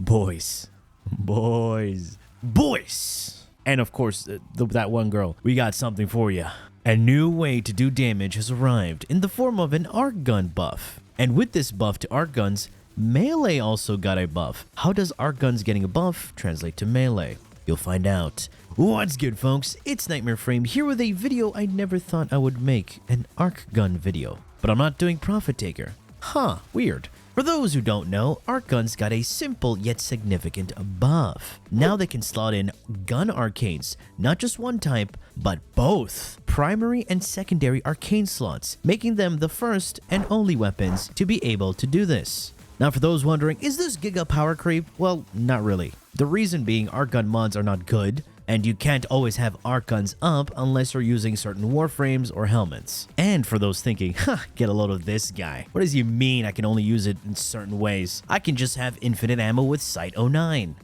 Boys. And of course, that one girl. We got something for you. A new way to do damage has arrived in the form of an Archgun buff. And with this buff to Archguns, melee also got a buff. How does Archguns getting a buff translate to melee? You'll find out. What's good, folks? It's Nightmare Frame here with a video I never thought I would make, an Archgun video. But I'm not doing Profit Taker. Huh, weird. For those who don't know, Archguns got a simple yet significant buff. Now they can slot in gun arcanes, not just one type, but both primary and secondary arcane slots, making them the first and only weapons to be able to do this. Now for those wondering, is this giga power creep? Well, not really. The reason being Archgun mods are not good, and you can't always have Archguns up unless you're using certain Warframes or Helminths. And for those thinking, get a load of this guy. What does he mean I can only use it in certain ways? I can just have infinite ammo with Cyte 09.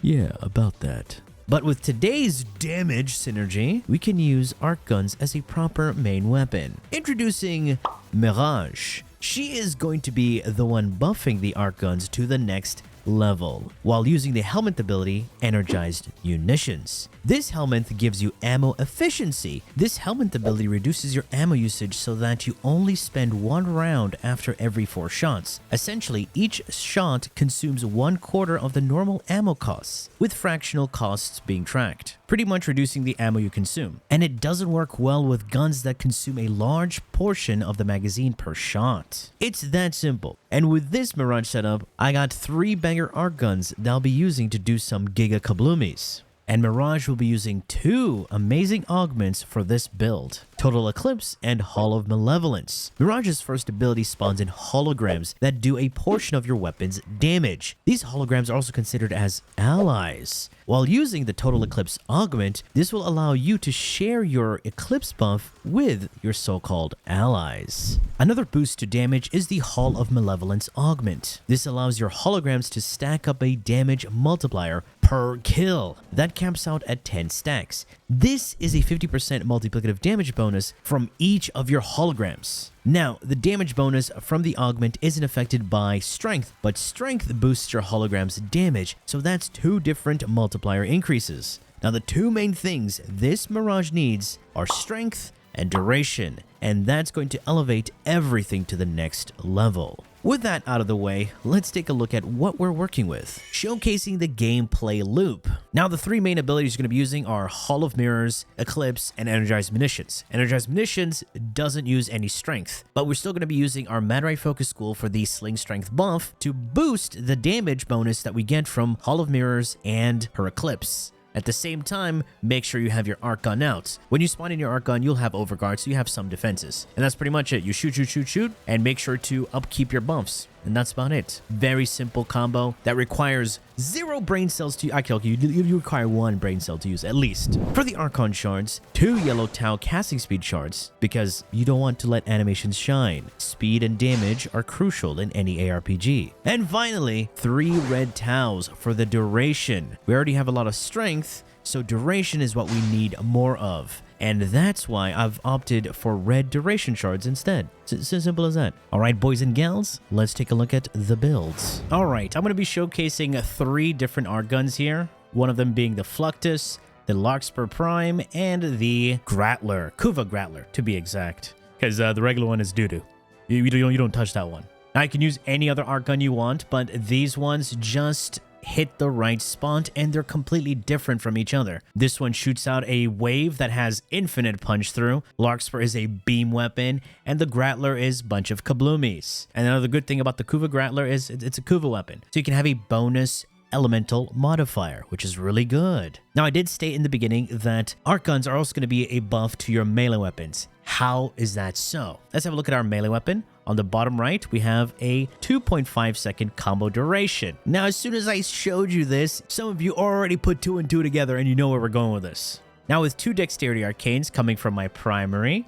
Yeah, about that. But with today's damage synergy, we can use Archguns as a proper main weapon. Introducing Mirage. She is going to be the one buffing the Archguns to the next level, while using the Helminth ability, Energized Munitions. This Helminth gives you ammo efficiency. This Helminth ability reduces your ammo usage so that you only spend one round after every 4 shots. Essentially, each shot consumes 1/4 of the normal ammo costs, with fractional costs being tracked, pretty much reducing the ammo you consume. And it doesn't work well with guns that consume a large portion of the magazine per shot. It's that simple. And with this Mirage setup, I got 3 banger Archguns that I'll be using to do some giga kabloomies. And Mirage will be using 2 amazing augments for this build, Total Eclipse and Hall of Malevolence. Mirage's first ability spawns in holograms that do a portion of your weapon's damage. These holograms are also considered as allies. While using the Total Eclipse augment, this will allow you to share your Eclipse buff with your so-called allies. Another boost to damage is the Hall of Malevolence augment. This allows your holograms to stack up a damage multiplier per kill. That caps out at 10 stacks. This is a 50% multiplicative damage bonus from each of your holograms. Now, the damage bonus from the augment isn't affected by strength, but strength boosts your hologram's damage, so that's 2 different multiplier increases. Now, the 2 main things this Mirage needs are strength and duration, and that's going to elevate everything to the next level. With that out of the way, let's take a look at what we're working with, showcasing the gameplay loop. Now, the 3 main abilities you're going to be using are Hall of Mirrors, Eclipse, and Energized Munitions. Energized Munitions doesn't use any strength, but we're still going to be using our Madarite Focus School for the Sling Strength buff to boost the damage bonus that we get from Hall of Mirrors and her Eclipse. At the same time, make sure you have your Archgun out. When you spawn in your Archgun, you'll have overguard, so you have some defenses. And that's pretty much it. You shoot, and make sure to upkeep your buffs. And that's about it. Very simple combo that requires 0 brain cells to... Okay, you require 1 brain cell to use, at least. For the Archon Shards, 2 yellow Tau casting speed shards, because you don't want to let animations shine. Speed and damage are crucial in any ARPG. And finally, 3 red Taus for the duration. We already have a lot of strength, so duration is what we need more of. And that's why I've opted for red duration shards instead. It's as simple as that. Alright, boys and gals, let's take a look at the builds. Alright, I'm going to be showcasing 3 different Archguns here. One of them being the FLUCTUS, the LARKSPUR Prime, and the GRATTLER. Kuva GRATTLER, to be exact. Because the regular one is doo-doo. You don't touch that one. Now, you can use any other Archgun you want, but these ones just hit the right spot, and they're completely different from each other. This one shoots out a wave that has infinite punch through. LARKSPUR is a beam weapon, and the GRATTLER is a bunch of kabloomies. And another good thing about the Kuva GRATTLER is it's a Kuva weapon, so you can have a bonus elemental modifier, which is really good. Now, I did state in the beginning that Archguns are also going to be a buff to your melee weapons. How is that so? Let's have a look at our melee weapon. On the bottom right, we have a 2.5 second combo duration. Now, as soon as I showed you this, some of you already put 2 and 2 together and you know where we're going with this. Now, with 2 dexterity arcanes coming from my primary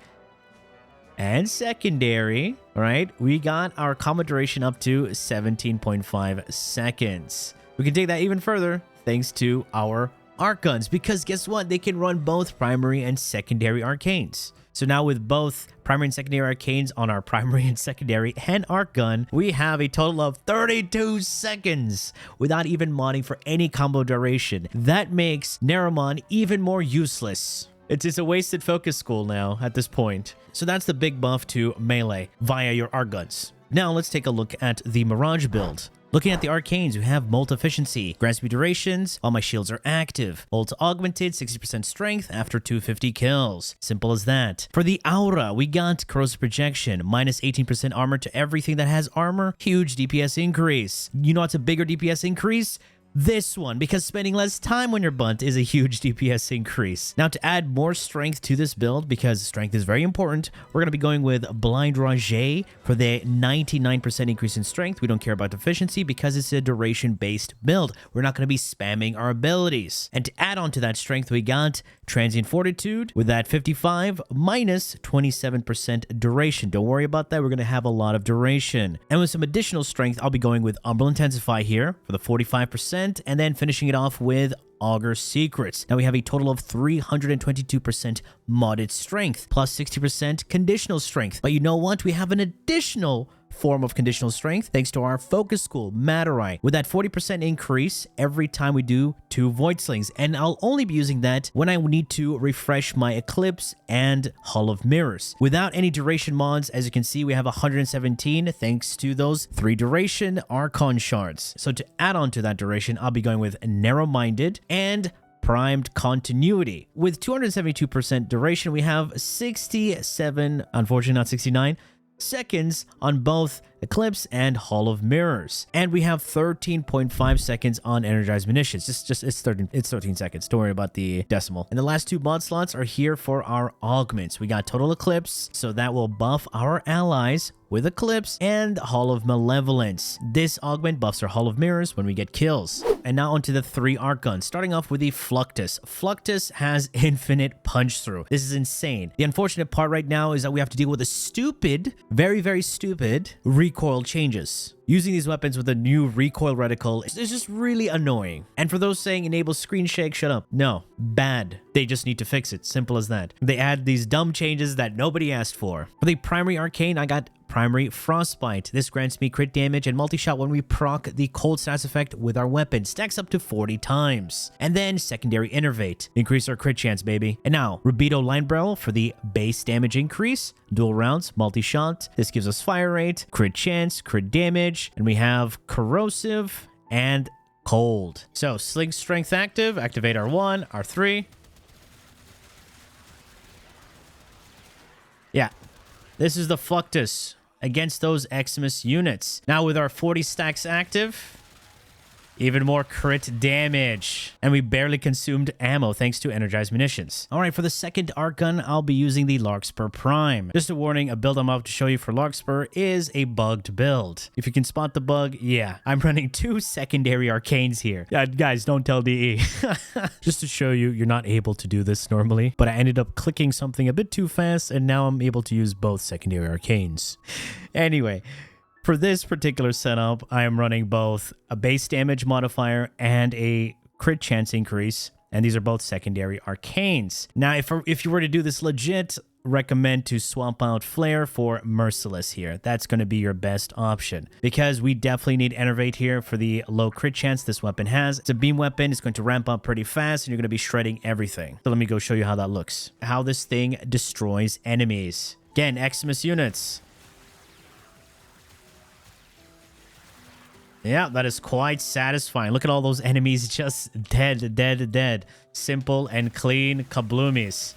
and secondary, all right, we got our combo duration up to 17.5 seconds. We can take that even further thanks to our arc guns, because guess what? They can run both primary and secondary arcanes. So now with both primary and secondary arcanes on our primary and secondary and arc gun, we have a total of 32 seconds without even modding for any combo duration. That makes Neromon even more useless. It's a wasted focus school now at this point. So that's the big buff to melee via your arc guns. Now let's take a look at the Mirage build. Looking at the arcanes, we have Molt Efficiency, grants me durations, all my shields are active. Ult augmented, 60% strength after 250 kills. Simple as that. For the aura, we got corrosive projection, minus 18% armor to everything that has armor, huge DPS increase. You know what's a bigger DPS increase? This one, because spending less time on your bunt is a huge DPS increase. Now, to add more strength to this build, because strength is very important, we're going to be going with Blind Rage for the 99% increase in strength. We don't care about efficiency because it's a duration-based build. We're not going to be spamming our abilities. And to add on to that strength, we got Transient Fortitude with that 55 minus 27% duration. Don't worry about that. We're going to have a lot of duration. And with some additional strength, I'll be going with Umbral Intensify here for the 45%. And then finishing it off with Augur Secrets. Now we have a total of 322% modded strength, plus 60% conditional strength. But you know what? We have an additional form of conditional strength thanks to our focus school, Maturite, with that 40% increase every time we do 2 Void Slings. And I'll only be using that when I need to refresh my Eclipse and Hall of Mirrors. Without any duration mods, as you can see, we have 117 thanks to those 3 duration Archon Shards. So to add on to that duration, I'll be going with Narrow-Minded and Primed Continuity. With 272% duration, we have 67, unfortunately not 69, seconds on both Eclipse and Hall of Mirrors. And we have 13.5 seconds on Energized Munitions. It's 13 seconds. Don't worry about the decimal. And the last 2 mod slots are here for our augments. We got Total Eclipse, so that will buff our allies with Eclipse, and Hall of Malevolence. This augment buffs our Hall of Mirrors when we get kills. And now onto the 3 arc guns, starting off with the FLUCTUS. FLUCTUS has infinite punch through. This is insane. The unfortunate part right now is that we have to deal with a stupid, very, very stupid recoil changes. Using these weapons with a new recoil reticle is just really annoying. And for those saying enable screen shake, shut up. No, bad. They just need to fix it. Simple as that. They add these dumb changes that nobody asked for. For the primary arcane, I got Primary Frostbite. This grants me crit damage and multi-shot when we proc the cold status effect with our weapon. Stacks up to 40 times. And then secondary Innervate. Increase our crit chance, baby. And now, Rubido Line Barrel for the base damage increase. Dual rounds, multi-shot. This gives us fire rate, crit chance, crit damage. And we have corrosive and cold. So, Sling Strength active. Activate our 1, our 3. Yeah. This is the FLUCTUS against those Xmas units. Now with our 40 stacks active, even more crit damage. And we barely consumed ammo thanks to Energized Munitions. Alright, for the second arc gun, I'll be using the LARKSPUR Prime. Just a warning, a build I'm about to show you for LARKSPUR is a bugged build. If you can spot the bug, yeah. I'm running 2 secondary arcanes here. Guys, don't tell DE. Just to show you, you're not able to do this normally. But I ended up clicking something a bit too fast, and now I'm able to use both secondary arcanes. Anyway, for this particular setup, I am running both a base damage modifier and a crit chance increase, and these are both secondary arcanes. Now, if you were to do this legit, recommend to swap out Flare for Merciless here. That's going to be your best option, because we definitely need Innervate here for the low crit chance this weapon has. It's a beam weapon. It's going to ramp up pretty fast, and you're going to be shredding everything. So let me go show you how that looks. How this thing destroys enemies. Again, Xmas units. Yeah, that is quite satisfying. Look at all those enemies just dead, dead, dead. Simple and clean kabloomies.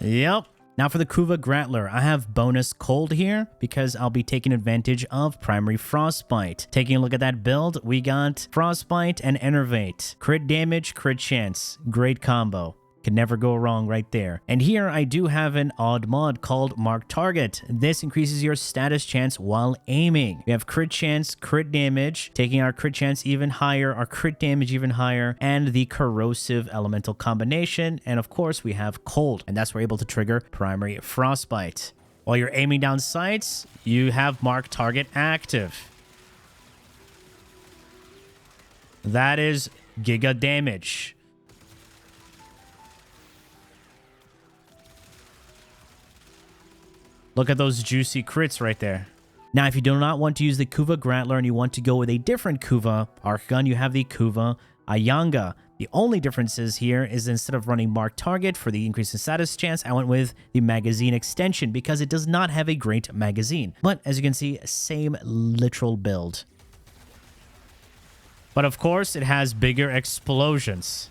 Yep. Now for the Kuva Grattler, I have bonus cold here because I'll be taking advantage of primary Frostbite. Taking a look at that build, we got Frostbite and Innervate. Crit damage, crit chance. Great combo. Can never go wrong right there. And here I do have an odd mod called Mark Target. This increases your status chance while aiming. We have crit chance, crit damage, taking our crit chance even higher, our crit damage even higher, and the corrosive elemental combination. And of course, we have cold, and that's where we're able to trigger primary frostbite. While you're aiming down sights, you have Mark Target active. That is giga damage. Look at those juicy crits right there. Now, if you do not want to use the Kuva Grattler and you want to go with a different Kuva Archgun, you have the Kuva Ayanga. The only differences here is instead of running Mark Target for the increase in status chance, I went with the magazine extension because it does not have a great magazine. But as you can see, same literal build. But of course, it has bigger explosions.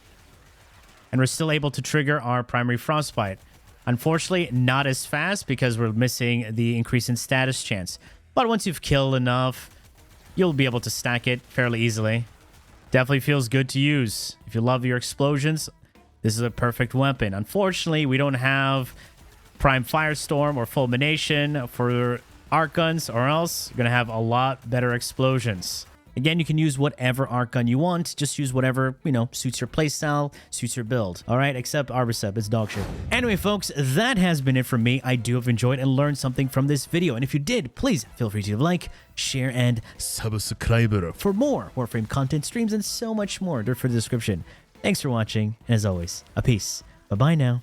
And we're still able to trigger our primary frostbite. Unfortunately, not as fast because we're missing the increase in status chance. But once you've killed enough, you'll be able to stack it fairly easily. Definitely feels good to use. If you love your explosions, this is a perfect weapon. Unfortunately, we don't have Prime Firestorm or Fulmination for arc guns, or else you're going to have a lot better explosions. Again, you can use whatever arc gun you want. Just use whatever, suits your playstyle, suits your build. All right, except Arbicep, it's dog shit. Anyway, folks, that has been it from me. I do have enjoyed and learned something from this video. And if you did, please feel free to like, share, and subscribe for more Warframe content, streams, and so much more. Dirt for the description. Thanks for watching. And as always, a peace. Bye-bye now.